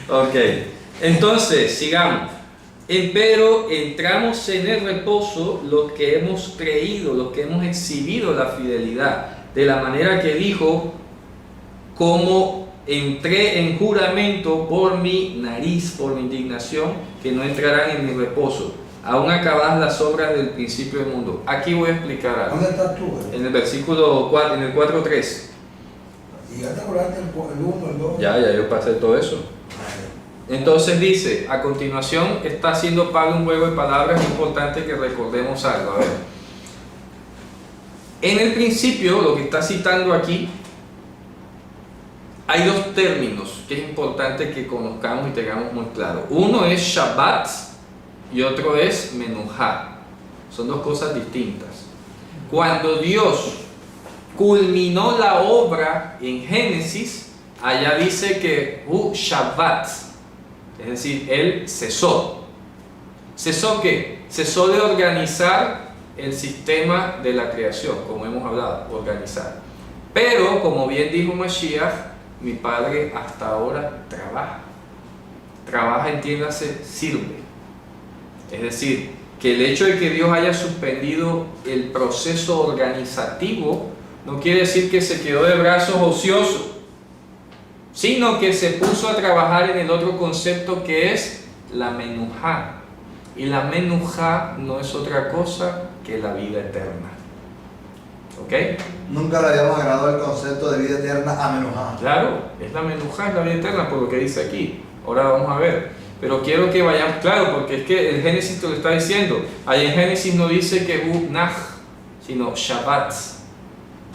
Ok, entonces sigamos. Pero entramos en el reposo los que hemos creído, los que hemos exhibido la fidelidad, de la manera que dijo, como entré en juramento por mi nariz, por mi indignación, que no entrarán en mi reposo, aún acabadas las obras del principio del mundo. Aquí voy a explicar algo. ¿Dónde estás tú? En el versículo 4, en el 4:3. Y ya te acordaste el 1, el 2. Ya yo pasé todo eso. Entonces dice, a continuación está haciendo Pablo un juego de palabras. Es importante que recordemos algo. A ver, en el principio, lo que está citando aquí, hay dos términos que es importante que conozcamos y tengamos muy claro. Uno es Shabbat y otro es Menuhá. Son dos cosas distintas. Cuando Dios culminó la obra en Génesis, allá dice que Shabbat, es decir, Él cesó. ¿Cesó qué? Cesó de organizar el sistema de la creación, como hemos hablado, organizar. Pero, como bien dijo Mashiach, mi Padre hasta ahora trabaja. Trabaja, entiéndase, sirve. Es decir, que el hecho de que Dios haya suspendido el proceso organizativo no quiere decir que se quedó de brazos ociosos, sino que se puso a trabajar en el otro concepto que es la menujá. Y la menujá no es otra cosa que la vida eterna. ¿Ok? Nunca le habíamos agregado el concepto de vida eterna a menujá. Claro, es la menujá, es la vida eterna, por lo que dice aquí. Ahora vamos a ver. Pero quiero que vayan claro, porque es que el Génesis te lo está diciendo. Ahí en Génesis no dice que Nach, sino Shabbat.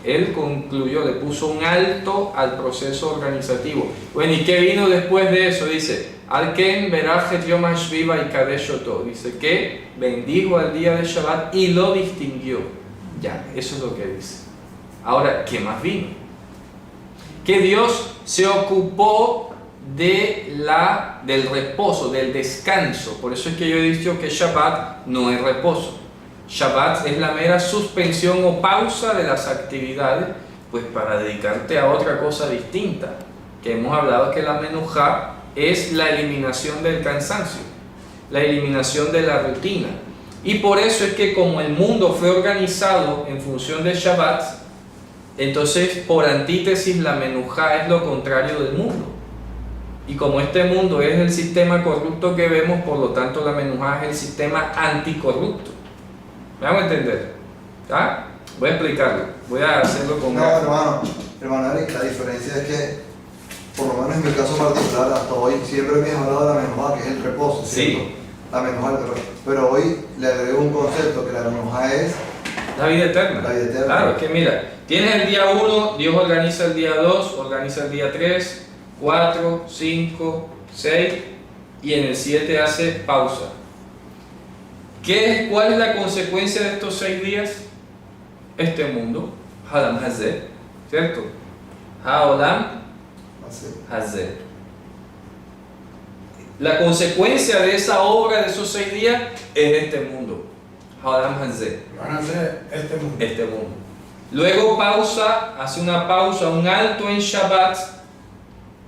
Él concluyó, le puso un alto al proceso organizativo. Bueno, ¿y qué vino después de eso? Dice, Al-Ken Berachet Yom HaShviva y Kadeshoto. Dice que bendijo al día de Shabbat y lo distinguió. Ya, eso es lo que dice. Ahora, ¿qué más vino? Que Dios se ocupó del reposo, del descanso. Por eso es que yo he dicho que Shabbat no es reposo. Shabbat es la mera suspensión o pausa de las actividades, pues para dedicarte a otra cosa distinta. Que hemos hablado que la menujá es la eliminación del cansancio, la eliminación de la rutina. Y por eso es que como el mundo fue organizado en función de Shabbat, entonces por antítesis la menujá es lo contrario del mundo. Y como este mundo es el sistema corrupto que vemos, por lo tanto la menujá es el sistema anticorrupto. ¿Me van a entender? ¿Ah? Voy a explicarlo, voy a hacerlo con... No, hermano Eric, la diferencia es que, por lo menos en mi caso particular, hasta hoy siempre me he hablado de la menujá, que es el reposo, ¿cierto? Sí. La menujá, pero hoy le agrego un concepto, que la menujá es la vida eterna. La vida eterna. Claro, es que mira, tienes el día 1, Dios organiza el día 2, organiza el día 3, 4, 5, 6 y en el 7 hace pausa. ¿Cuál es la consecuencia de estos 6 días? Este mundo, Halam Hazeh, ¿cierto? Haolam Hazeh. La consecuencia de esa obra de esos 6 días es este mundo, Haolam Hazeh. Van a ser Este mundo. Luego hace una pausa, un alto en Shabbat,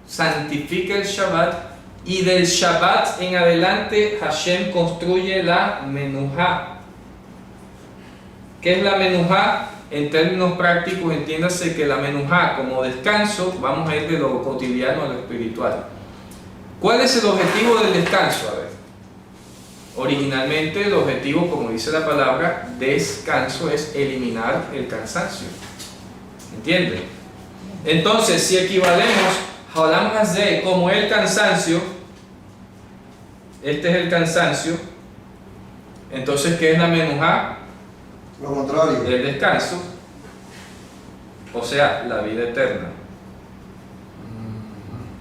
santifica el Shabbat. Y del Shabbat en adelante Hashem construye la menujá. ¿Qué es la menujá? En términos prácticos, entiéndase que la menujá como descanso, vamos a ir de lo cotidiano a lo espiritual. ¿Cuál es el objetivo del descanso? A ver, originalmente el objetivo, como dice la palabra, descanso es eliminar el cansancio. ¿Entienden? Entonces, si equivalemos Haolam Hazeh como el cansancio, este es el cansancio, entonces ¿qué es la menujá? lo contrario. El descanso, o sea, la vida eterna.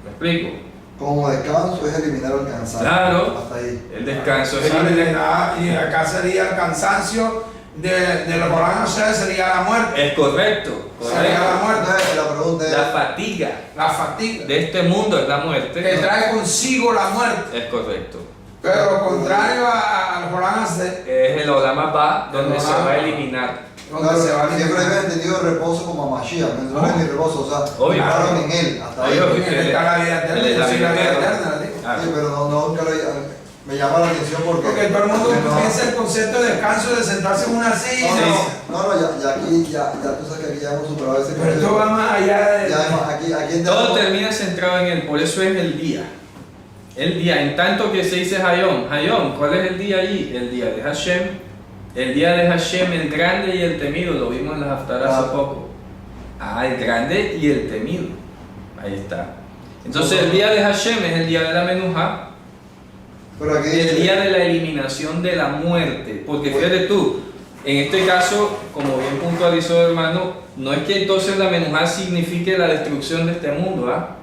¿Me explico? Como descanso es eliminar el cansancio. Claro, Hasta ahí. el descanso es eliminar. Y acá sería el cansancio de los Corán, sería la muerte. Es correcto, Sería la muerte. Entonces, la pregunta es, La fatiga La fatiga. de este mundo es la Que muerte. trae consigo la muerte. Es correcto. Pero contrario a los Corán, Es el Olam Abba donde se va a eliminar. donde Claro, se va a siempre eliminar. había entendido el reposo como a Mashiach, no es mi reposo, o sea, Obvio. entraron en él, hasta ahí. Obvio. Él está la vida eterna, Él es yo la soy vida la vida eterna. eterna, le digo. Ah, Sí, pero nunca me llama la atención porque... Porque todo el mundo no, piensa el concepto de descanso de sentarse en una silla. ya tú sabes que aquí ya hemos superado ese Pero esto va más allá de. aquí todo termina centrado en él, por eso es el día. El día, en tanto que se dice Hayom. Hayom, ¿cuál es el día allí? El día de Hashem. El día de Hashem, el grande y el temido, lo vimos en las Haftarah hace poco. Ah, el grande y el temido. Ahí está. Entonces el día de Hashem es el día de la Menuja. Pero aquí El dice, día de la eliminación de la muerte, porque fíjate tú, en este caso, como bien puntualizó el hermano, no es que entonces la Menuja signifique la destrucción de este mundo, ¿ah?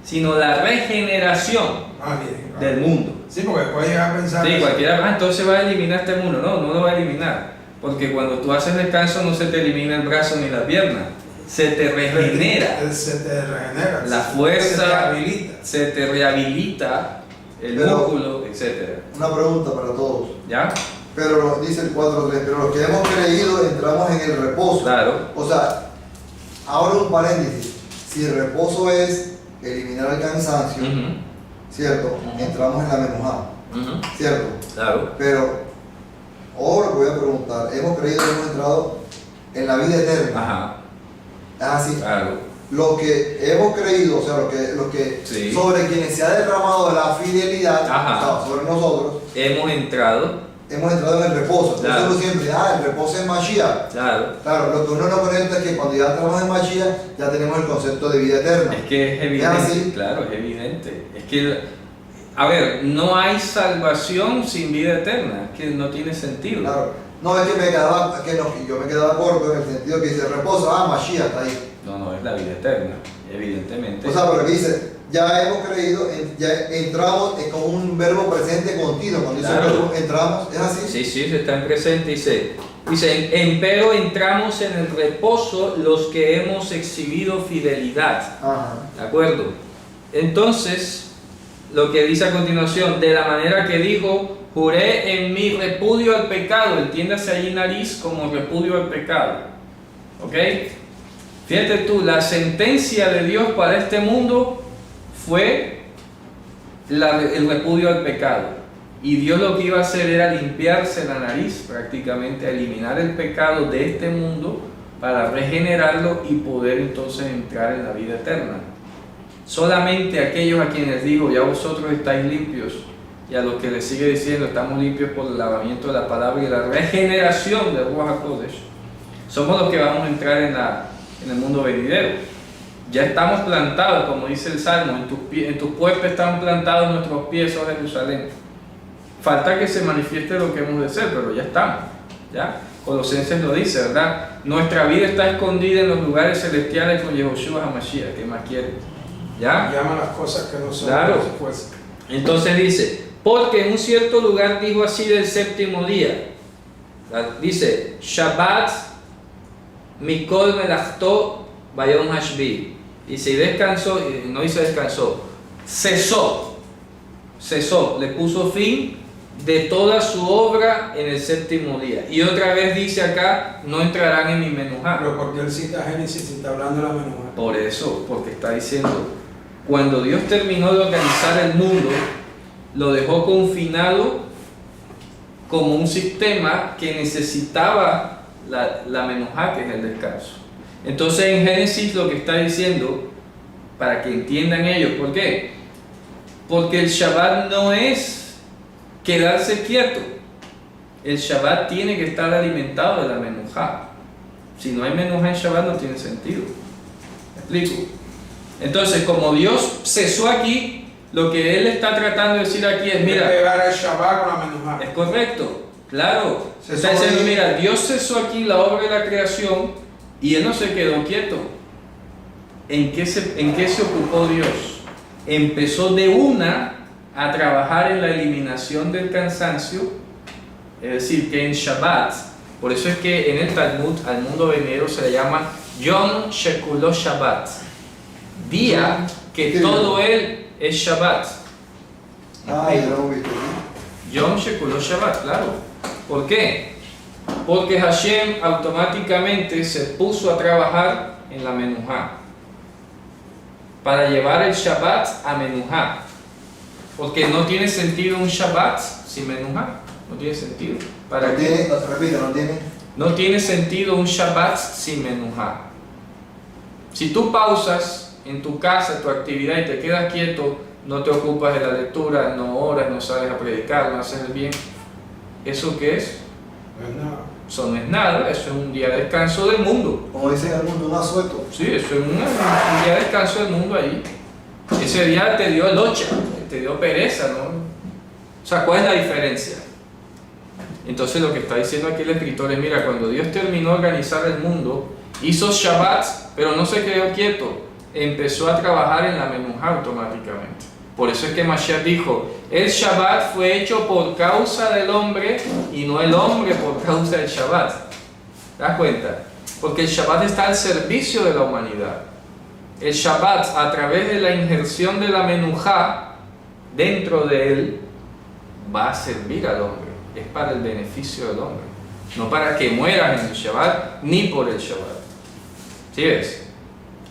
Sino la regeneración Bien. del mundo. Sí, porque puede llegar a pensar. Sí, eso. cualquiera, entonces va a eliminar este mundo. No, no lo va a eliminar, porque cuando tú haces descanso no se te elimina el brazo ni la pierna, se te regenera Se te regenera. la fuerza, Se te habilita. se te rehabilita el Pero- músculo, etc. una pregunta para todos, ¿Ya? pero dice el 4.3, pero los que hemos creído entramos en el reposo. Claro. O sea, ahora un paréntesis, si el reposo es eliminar el cansancio, Ujú. ¿cierto? Ujú. Entramos en la menujá, Ujú, ¿cierto? claro, Pero ahora voy a preguntar, hemos creído y hemos entrado en la vida eterna. ajá, Es así. claro, Lo que hemos creído, o sea, lo que Sí. sobre quienes se ha derramado la fidelidad, Ajá. o sea, sobre nosotros, hemos entrado, hemos entrado en el reposo. Entonces Claro. uno siempre, el reposo es Mashiach. claro, Claro, lo que uno no conecta es que cuando ya entramos en Mashiach, ya tenemos el concepto de vida eterna. es que es evidente, así? claro, es evidente, es que, a ver, no hay salvación sin vida eterna, es que no tiene sentido, Claro. No, es que yo me quedaba corto en el sentido que dice reposo, Mashiach está ahí. no, es la vida eterna, evidentemente, O sea, pero aquí dice, ya hemos creído, ya entramos, es como un verbo presente continuo. Cuando dice Claro. verbo entramos, es así. sí, sí, se está en presente, dice, empero entramos en el reposo los que hemos exhibido fidelidad. Ajá. ¿De acuerdo? Entonces, lo que dice a continuación, de la manera que dijo, juré en mi repudio al pecado, entiéndase allí nariz como repudio al pecado. ¿Ok? Fíjate tú, la sentencia de Dios para este mundo fue el repudio al pecado. Y Dios lo que iba a hacer era limpiarse la nariz, prácticamente, eliminar el pecado de este mundo para regenerarlo y poder entonces entrar en la vida eterna. Solamente aquellos a quienes digo, ya vosotros estáis limpios, y a los que les sigue diciendo, estamos limpios por el lavamiento de la palabra y la regeneración del Ruach HaKodesh, somos los que vamos a entrar en el mundo venidero. Ya estamos plantados, como dice el Salmo, en tus puertas están plantados nuestros pies, oh Jerusalén. Falta que se manifieste lo que hemos de ser, pero ya estamos. ¿Ya? Colosenses lo dice, ¿verdad? Nuestra vida está escondida en los lugares celestiales con Yehoshua HaMashiach. ¿Qué más quiere? ¿Ya? Llama las cosas que no son. Claro. como si fuesen. Entonces dice, porque en un cierto lugar dijo así del séptimo día. Dice, Shabbat Mikol Melachto Bayom Hashvi. Y si descansó, no dice descansó, cesó, le puso fin de toda su obra en el séptimo día. Y otra vez dice acá, no entrarán en mi menujá. Pero porque él cita Génesis y está hablando de la menuja. Por eso, porque está diciendo, cuando Dios terminó de organizar el mundo, lo dejó confinado como un sistema que necesitaba la menujá, que es el descanso. Entonces en Génesis lo que está diciendo, para que entiendan ellos, ¿por qué? Porque el Shabbat no es quedarse quieto. El Shabbat tiene que estar alimentado de la menujá. Si no hay menujá en Shabbat no tiene sentido. ¿Me explico? Entonces, como Dios cesó aquí, lo que Él está tratando de decir aquí es, mira, pegar el Shabbat con la menuja. es correcto, claro. Cesó Está diciendo, ahí. mira, Dios cesó aquí la obra de la creación y Él no se quedó quieto. ¿En qué se ocupó Dios? Empezó de una a trabajar en la eliminación del cansancio, es decir, que en Shabbat, por eso es que en el Talmud al mundo venidero se le llama Yom Shekulo Shabbat, día que Sí. todo él es Shabbat. Ya lo hemos visto. Yom Shekulo Shabbat, claro. ¿Por qué? Porque Hashem automáticamente se puso a trabajar en la Menuhá para llevar el Shabbat a Menuhá. Porque no tiene sentido un Shabbat sin Menuhá. No tiene sentido. ¿Para No qué? tiene, repito, no tiene. No tiene sentido un Shabbat sin Menuhá. Si tú pausas en tu casa tu actividad y te quedas quieto, no te ocupas de la lectura, no oras, no sales a predicar, no haces el bien, ¿eso qué es? Pues no. Eso no es nada, eso es un día de descanso del mundo. Como dicen en el mundo, un asueto. Sí, eso es un día de descanso del mundo ahí. Ese día te dio locha, te dio pereza, ¿no? O sea, ¿cuál es la diferencia? Entonces lo que está diciendo aquí el escritor es, mira, cuando Dios terminó de organizar el mundo, hizo Shabbat, pero no se quedó quieto, empezó a trabajar en la Menuhá automáticamente. Por eso es que Mashiach dijo, el Shabbat fue hecho por causa del hombre y no el hombre por causa del Shabbat. ¿Te das cuenta? Porque el Shabbat está al servicio de la humanidad. El Shabbat, a través de la injerción de la Menuhá dentro de él, va a servir al hombre. Es para el beneficio del hombre. No para que mueras en el Shabbat, ni por el Shabbat. ¿Sí ves?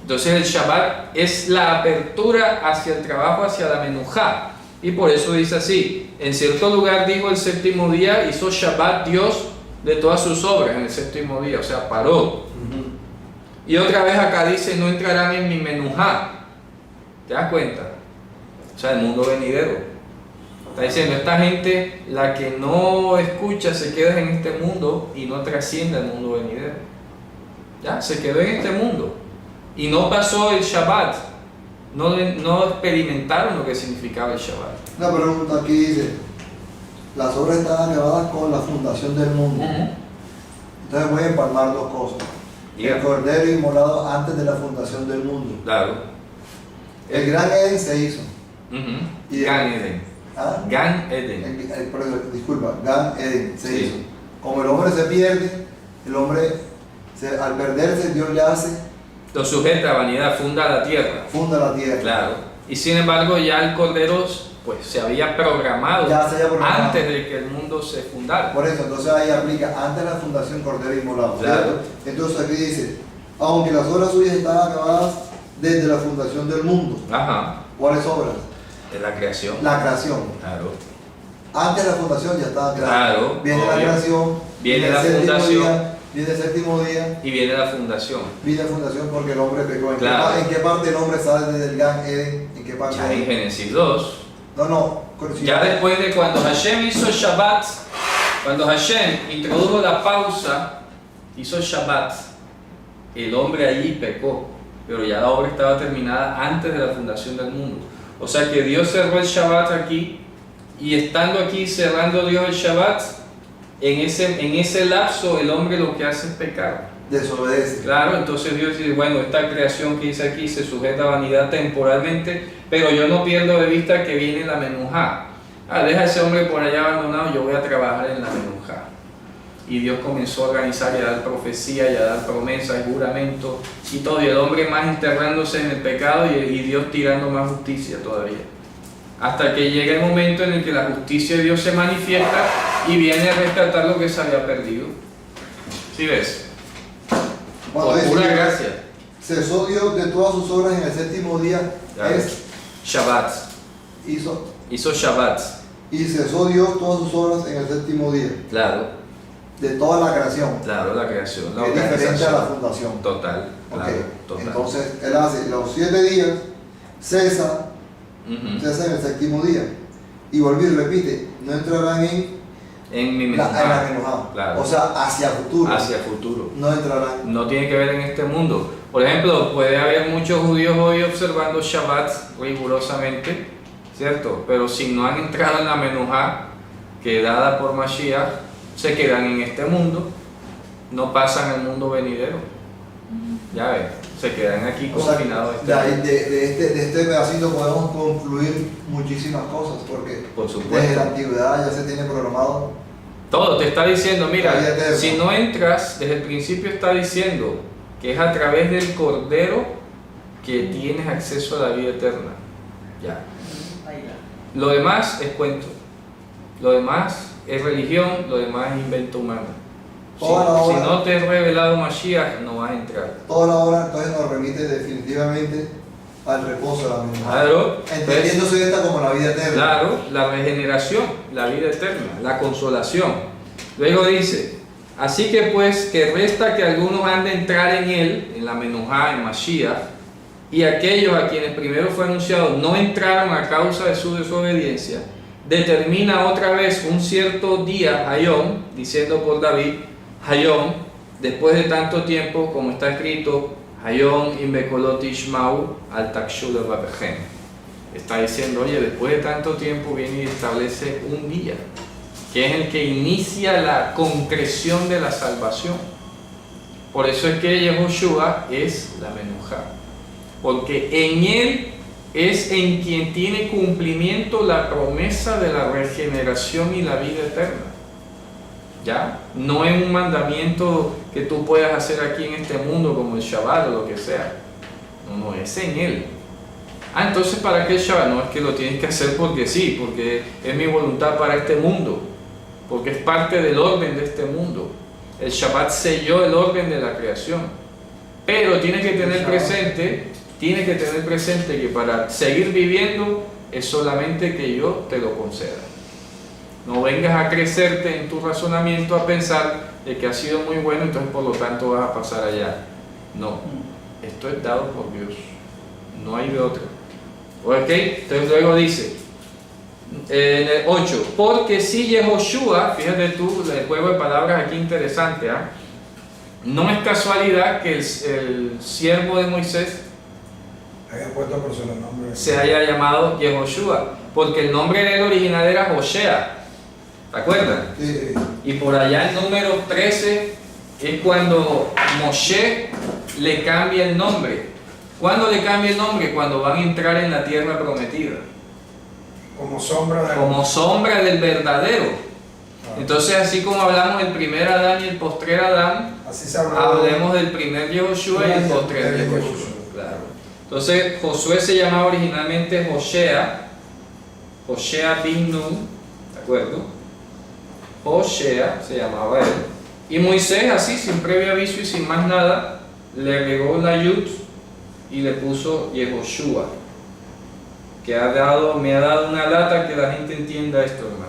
Entonces el Shabbat es la apertura hacia el trabajo, hacia la Menuhá. Y por eso dice así, en cierto lugar dijo el séptimo día, hizo Shabbat Dios de todas sus obras en el séptimo día, o sea, paró. Y otra vez acá dice, no entrarán en mi Menuhá. ¿Te das cuenta? O sea, el mundo venidero. Está diciendo, esta gente, la que no escucha, se queda en este mundo y no trasciende al mundo venidero. Ya, se quedó en este mundo. Y no pasó el Shabbat. No experimentaron lo que significaba el Shabbat. Una pregunta aquí dice, las obras están acabadas con la fundación del mundo. Entonces voy a empalmar dos cosas. Yeah. El cordero inmolado antes de la fundación del mundo. Claro. El gran Eden se hizo. Y Gan Eden. ¿Ah? Gan Eden. Disculpa, Gan Eden se Sí. hizo. Como el hombre se pierde, el hombre al perderse Dios le hace, Lo sujeta a vanidad, funda la tierra. funda la tierra. Claro. Y sin embargo ya el Cordero pues, se había programado Ya se había programado. antes de que el mundo se fundara. Por eso, entonces ahí aplica antes de la fundación cordero inmolado. Claro. ¿Cierto? Entonces aquí dice, aunque las obras suyas estaban acabadas desde la fundación del mundo. Ajá. ¿Cuáles obras? De la creación. La creación. Claro. Antes de la fundación ya estaba creada. Claro, Viene la obvio. creación, Viene el la séptimo fundación. día, viene el séptimo día, Y viene la fundación. viene la fundación porque el hombre pecó. Claro. ¿En qué parte el hombre sale desde el Gan Eden? ¿En qué parte? Ya en Génesis 2. No. Ya después de cuando Hashem hizo Shabbat, cuando Hashem introdujo la pausa, hizo Shabbat, el hombre allí pecó, pero ya la obra estaba terminada antes de la fundación del mundo. O sea que Dios cerró el Shabbat aquí, y estando aquí cerrando Dios el Shabbat, en ese lapso el hombre lo que hace es pecar. Desobedece. Claro, entonces Dios dice, bueno, esta creación que hice aquí se sujeta a vanidad temporalmente, pero yo no pierdo de vista que viene la Menuhá. Deja a ese hombre por allá abandonado, yo voy a trabajar en la Menuhá. Y Dios comenzó a organizar y a dar profecía y a dar promesas y juramentos y todo, y el hombre más enterrándose en el pecado y Dios tirando más justicia todavía. Hasta que llega el momento en el que la justicia de Dios se manifiesta y viene a rescatar lo que se había perdido. ¿Sí ves? Cuando Por dice pura que gracia. cesó Dios de todas sus obras en el séptimo día, Claro. es Shabbat. Hizo Shabbat. y cesó Dios todas sus obras en el séptimo día, Claro, de toda la creación, claro, la creación, la que es diferente a la organización. fundación. Total, Ok. claro, total. Entonces él hace los 7 días, cesa en el séptimo día, y vuelve y repite, no entrarán En mi la Menuhá. Menuhá. Claro. O sea, hacia futuro, Hacia futuro. no entrarán. No tiene que ver en este mundo. Por ejemplo, puede haber muchos judíos hoy observando Shabbat rigurosamente, ¿cierto? Pero si no han entrado en la Menuhá, que dada por Mashiach, se quedan en este mundo, no pasan al mundo venidero. Ya ves, se quedan aquí O sea, confinados. de este pedacito podemos concluir muchísimas cosas, porque Por desde supuesto. la antigüedad ya se tiene programado. Todo te está diciendo, mira, La vida eterna. si no entras, desde el principio está diciendo que es a través del Cordero que tienes acceso a la vida eterna. Ya. Lo demás es cuento. Lo demás es religión, lo demás es invento humano. Toda la Si obra, no te he revelado Mashiach, no vas a entrar. toda la obra entonces nos remite definitivamente al reposo de la menuja. Claro, Entendiéndose esta como la vida eterna. claro, la regeneración, la vida eterna, la consolación. Luego dice, así que pues que resta que algunos han de entrar en él, en la menujá, en Mashiach, y aquellos a quienes primero fue anunciado no entraron a causa de su desobediencia, determina otra vez un cierto día, Hayom, diciendo por David, Hayom, después de tanto tiempo, como está escrito, Hayom imbekolot ishmau al takshul babechem. Está diciendo, oye, después de tanto tiempo viene y establece un día, que es el que inicia la concreción de la salvación. Por eso es que Yehoshua es la menujá, porque en él es en quien tiene cumplimiento la promesa de la regeneración y la vida eterna. ¿Ya? No es un mandamiento que tú puedas hacer aquí en este mundo como el Shabbat o lo que sea. No, es en él. Entonces ¿para qué el Shabbat? No es que lo tienes que hacer porque sí, porque es mi voluntad para este mundo, porque es parte del orden de este mundo. El Shabbat selló el orden de la creación, pero tienes que tener presente que para seguir viviendo es solamente que yo te lo conceda. No vengas a crecerte en tu razonamiento a pensar de que ha sido muy bueno, entonces por lo tanto vas a pasar allá. No, esto es dado por Dios, no hay de otro. ¿Ok? Entonces luego dice, en el 8, porque si Yehoshua, fíjate tú, el juego de palabras aquí interesante, no es casualidad que el siervo de Moisés Había puesto por su nombre. se haya llamado Yehoshua, porque el nombre del original era Hoshea, ¿te acuerdas? Sí. Y por allá en número 13 es cuando Moshe le cambia el nombre. ¿Cuándo le cambia el nombre? Cuando van a entrar en la tierra prometida, Como sombra de... como sombra del verdadero. Entonces, así como hablamos del primer Adán y el postrer Adán, Así se habló. hablemos del primer Yehoshua y el postrer Yehoshua. Claro. Entonces, Josué se llamaba originalmente Hoshea bin Nun, ¿de acuerdo? Hoshea se llamaba él. Y Moisés, así, sin previo aviso y sin más nada, le agregó la Yud y le puso Yehoshua, que me ha dado una lata que la gente entienda esto, hermano.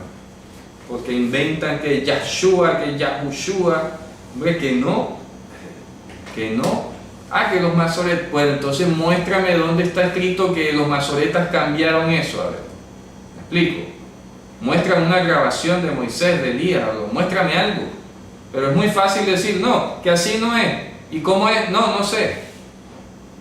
Porque inventan que Yahshua, que Yahushua, hombre, que no. Que los masoretas, bueno, entonces muéstrame dónde está escrito que los masoretas cambiaron eso, a ver, ¿me explico? Muéstrame una grabación de Moisés, de Elías, muéstrame algo, pero es muy fácil decir, no, que así no es, ¿y cómo es? No sé.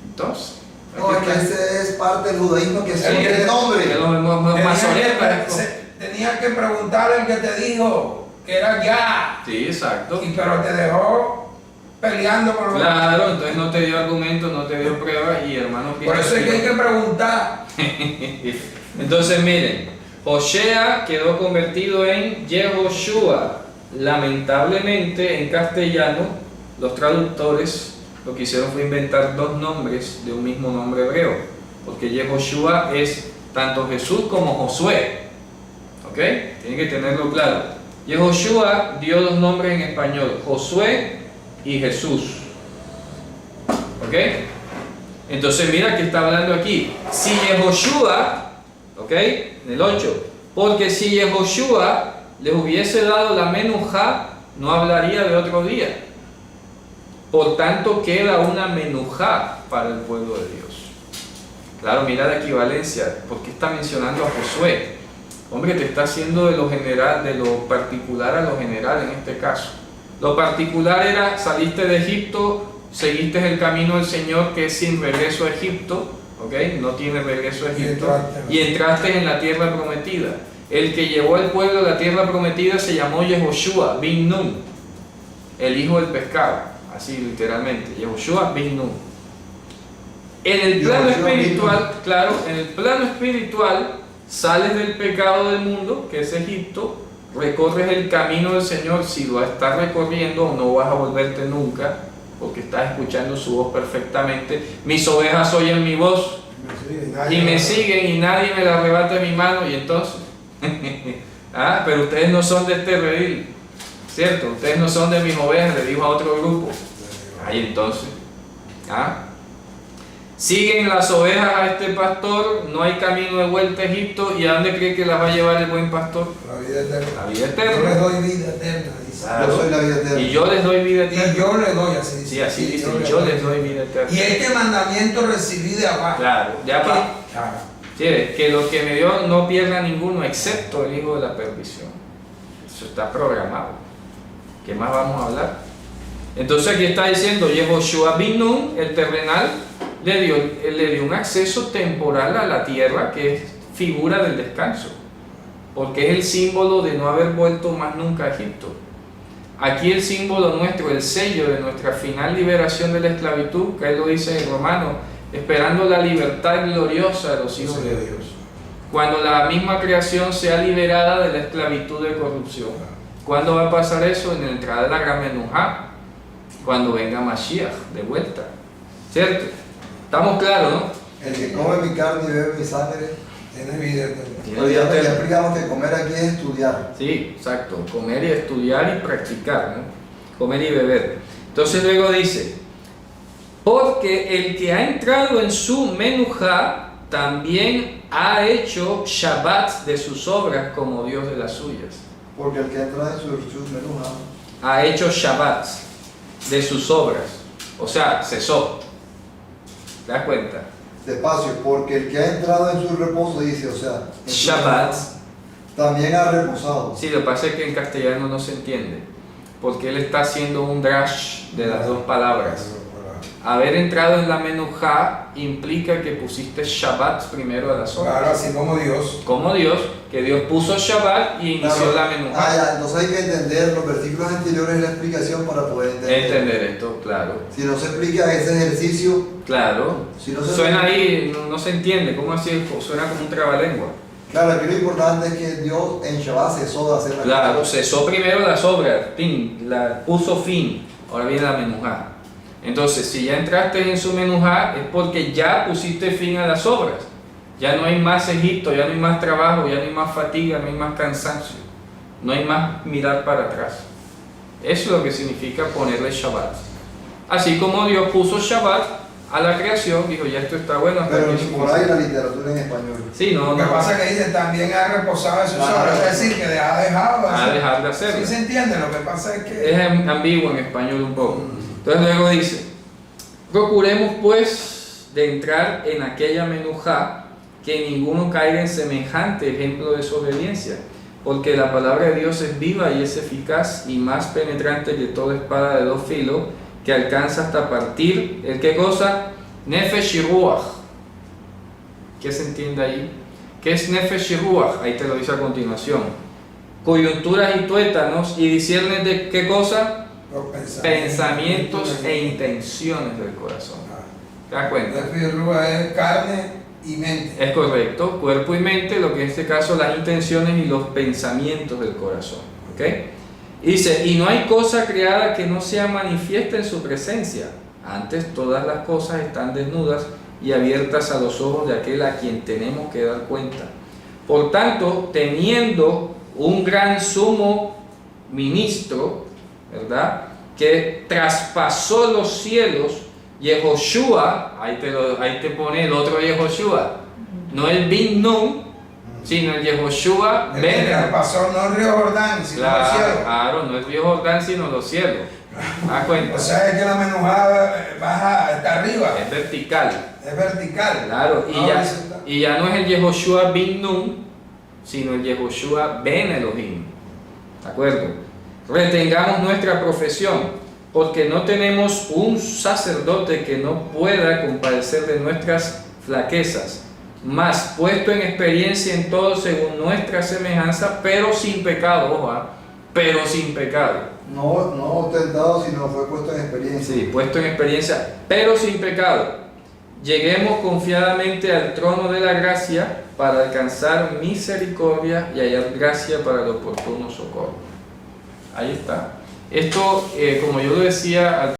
Entonces, No, es que ese es parte del judaísmo que se quiere el nombre. que los masoretas, Tenía que preguntarle al que te dijo que era ya. sí, exacto. Pero te dejó peleando con los... Claro, entonces no te dio argumentos, no te dio pruebas y hermano... Por eso es que hay que preguntar. Entonces miren, Hoshea quedó convertido en Yehoshua. Lamentablemente en castellano los traductores lo que hicieron fue inventar dos nombres de un mismo nombre hebreo, porque Yehoshua es tanto Jesús como Josué. ¿Ok? Tienen que tenerlo claro. Yehoshua dio dos nombres en español, Josué y Jesús. ¿Ok? Entonces mira que está hablando aquí. Si Yehoshua, ¿ok? En el 8, porque si Yehoshua les hubiese dado la menujá, no hablaría de otro día. Por tanto queda una menujá para el pueblo de Dios. Claro, mira la equivalencia. ¿Por qué está mencionando a Josué? Hombre, te está haciendo de lo general, de lo particular a lo general en este caso. Lo particular era, saliste de Egipto, seguiste el camino del Señor que es sin regreso a Egipto, ¿ok? No tiene regreso a Egipto, y entraste en la tierra prometida. El que llevó al pueblo a la tierra prometida se llamó Yehoshua bin Nun, el hijo del pescado, así literalmente, Yehoshua bin Nun. En el plano espiritual, claro, en el plano espiritual, sales del pecado del mundo, que es Egipto, recorres el camino del Señor. Si lo estás recorriendo, no vas a volverte nunca, porque estás escuchando su voz perfectamente. Mis ovejas oyen mi voz y me siguen y nadie me la arrebata de mi mano. Y entonces, pero ustedes no son de este redil. ¿cierto? Ustedes no son de mis ovejas, le dijo a otro grupo. Ahí entonces, ¿ah? Siguen las ovejas a este pastor, no hay camino de vuelta a Egipto, ¿y a dónde cree que las va a llevar el buen pastor? La vida eterna. La vida Yo les eterna. doy vida eterna, dice. Claro. Yo soy la vida eterna. Y yo les doy vida eterna. Y yo le doy, así dice. Sí, así Y dice, yo les doy vida eterna. Y este mandamiento recibí de abajo. Claro, ya Que- va. Claro. Sí, que lo que me dio no pierda ninguno excepto el hijo de la perdición. Eso está programado. ¿Qué más vamos a hablar? Entonces aquí está diciendo, Yehoshua bin Nun, el terrenal, le dio un acceso temporal a la tierra que es figura del descanso, porque es el símbolo de no haber vuelto más nunca a Egipto. Aquí el símbolo nuestro, el sello de nuestra final liberación de la esclavitud, que él lo dice en Romano, esperando la libertad gloriosa de los hijos de Dios. Cuando la misma creación sea liberada de la esclavitud de corrupción. ¿Cuándo va a pasar eso? En la entrada de la Gran Menujá, cuando venga Mashiach de vuelta. ¿Cierto? ¿Estamos claros, no? El que come mi carne y bebe mi sangre. Tiene vida eterna. Tiene Pero vida ya eterna. explicamos que comer aquí es estudiar. Sí, exacto. Comer y estudiar y practicar, ¿no? Comer y beber. Entonces luego dice, porque el que ha entrado en su menujá también ha hecho Shabbat de sus obras como Dios de las suyas. Porque el que entra en su menujá, Ha hecho Shabbat de sus obras. O sea, cesó. ¿Te das cuenta? despacio, porque el que ha entrado en su reposo dice, o sea, en su Shabbat. reposo, también ha reposado. Sí, lo que pasa es que en castellano no se entiende. Porque él está haciendo un drash de las dos palabras. Haber entrado en la menujá implica que pusiste Shabbat primero a las obras. Claro, así como Dios. Como Dios, que Dios puso Shabbat y inició la menujá. Ya, entonces hay que entender los versículos anteriores, la explicación para poder Entender esto, claro. Si no se explica ese ejercicio, Claro. si no se Suena ahí, no se entiende. ¿Cómo así? Suena como un trabalengua. Claro, aquí lo importante es que Dios en Shabbat cesó de hacer la Claro, cosa. cesó primero las obras, puso fin. Ahora viene la menujá. Entonces, si ya entraste en su menujá, es porque ya pusiste fin a las obras. Ya no hay más Egipto, ya no hay más trabajo, ya no hay más fatiga, no hay más cansancio. No hay más mirar para atrás. Eso es lo que significa ponerle Shabbat. Así como Dios puso Shabbat a la creación, dijo, ya esto está bueno. Hasta Pero aquí por ahí la literatura en español. Sí, no, Lo que no. pasa es que dice también ha reposado de sus Claro. obras, es decir, que ha dejado. A dejar de hacerlo. Sí se entiende, lo que pasa es que. Es ambiguo en español un poco. Entonces luego dice, procuremos pues de entrar en aquella menujá, que ninguno caiga en semejante ejemplo de desobediencia, porque la palabra de Dios es viva y es eficaz y más penetrante que toda espada de dos filos, que alcanza hasta partir, ¿el qué cosa? Nefesh y Ruach. ¿Qué se entiende ahí? ¿Qué es Nefesh y Ruach? Ahí te lo dice a continuación. Coyunturas y tuétanos, y disciernes de qué cosa? Los Pensamientos e intenciones del corazón. ¿Te das cuenta? La firrúa es carne y mente. Es correcto, cuerpo y mente, lo que en este caso las intenciones y los pensamientos del corazón. ¿Ok? Y dice, y no hay cosa creada que no sea manifiesta en su presencia. Antes todas las cosas están desnudas y abiertas a los ojos de aquel a quien tenemos que dar cuenta. Por tanto, teniendo un gran sumo ministro, ¿verdad?, que traspasó los cielos, Yehoshua, ahí te pone el otro Yehoshua, no el Bin Nun, sino el Yehoshua El que Ben. pasó no el río Jordán, sino el cielo. Claro, no el río Jordán, sino los cielos. ¿Te das cuenta? O sea, es que la menujada baja, está arriba, Es vertical. es vertical. Claro, Ahora eso está. y ya no es el Yehoshua Bin Nun, sino el Yehoshua Ben Elohim. ¿De acuerdo? Retengamos nuestra profesión, porque no tenemos un sacerdote que no pueda compadecer de nuestras flaquezas, mas puesto en experiencia en todo según nuestra semejanza, pero sin pecado, ojo, pero sin pecado. No tentado, sino fue puesto en experiencia. Sí, puesto en experiencia, pero sin pecado. Lleguemos confiadamente al trono de la gracia para alcanzar misericordia y hallar gracia para el oportuno socorro. Ahí está. Esto, como yo lo decía al